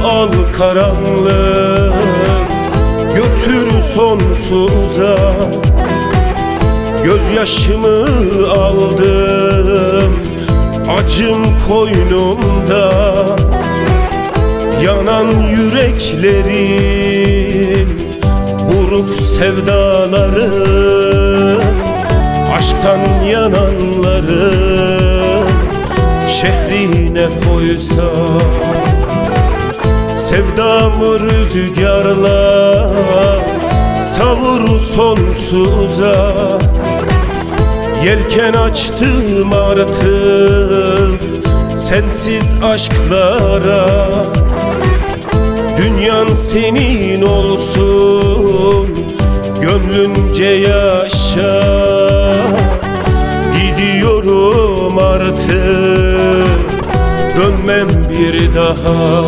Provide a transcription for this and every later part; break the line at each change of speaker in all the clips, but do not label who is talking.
al karanlık, götür sonsuza. Gözyaşımı aldım, acım koynumda. Yanan yüreklerin, buruk sevdaların, aşktan yananların şehrine koysam. Sevdamı rüzgarla savur sonsuza. Yelken açtım artık sensiz aşklara. Dünyan senin olsun, gönlünce yaşa. Gidiyorum artık, dönmem bir daha.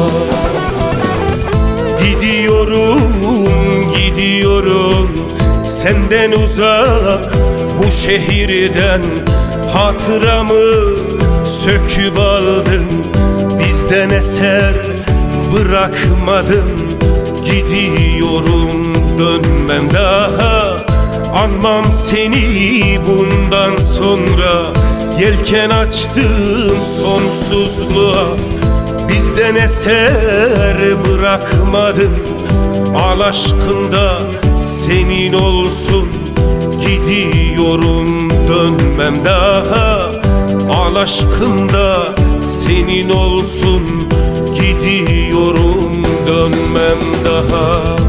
Gidiyorum senden uzak, bu şehirden hatıramı söküp aldın. Bizden eser bırakmadın. Gidiyorum, dönmem daha. Anmam seni bundan sonra. Yelken açtım sonsuzluğa. Bizden eser bırakmadın. Al aşkında senin olsun. Gidiyorum, dönmem daha. Al aşkında senin olsun. Gidiyorum, dönmem daha.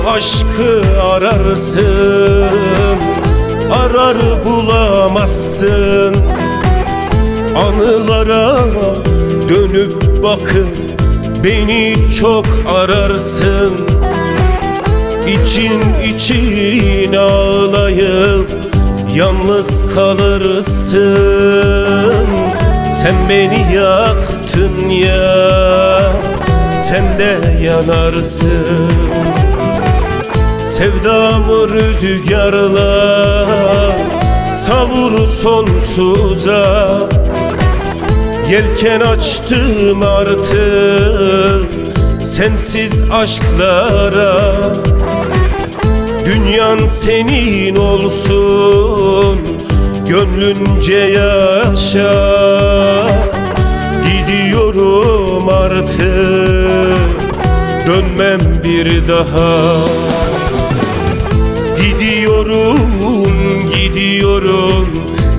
Aşkı ararsın, arar bulamazsın. Anılara dönüp bakın, beni çok ararsın. İçin ağlayıp yalnız kalırsın. Sen beni yaktın ya, sen de yanarsın. Sevdamı rüzgarla savur sonsuza. Yelken açtım artık sensiz aşklara. Dünyan senin olsun, gönlünce yaşa. Gidiyorum artık, dönmem bir daha. Gidiyorum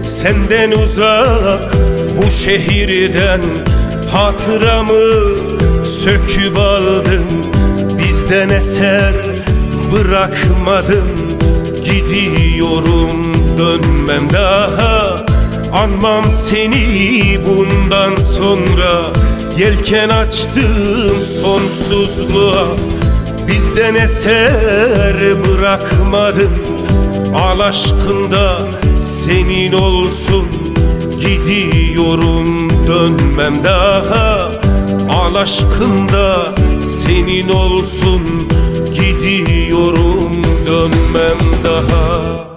senden uzak, bu şehirden hatıramı söküp aldın. Bizden eser bırakmadın. Gidiyorum, dönmem daha. Anmam seni bundan sonra. Yelken açtım sonsuzluğa. Bizden eser bırakmadın. Al aşkında senin olsun. Gidiyorum, dönmem daha. Al aşkında senin olsun. Gidiyorum, dönmem daha.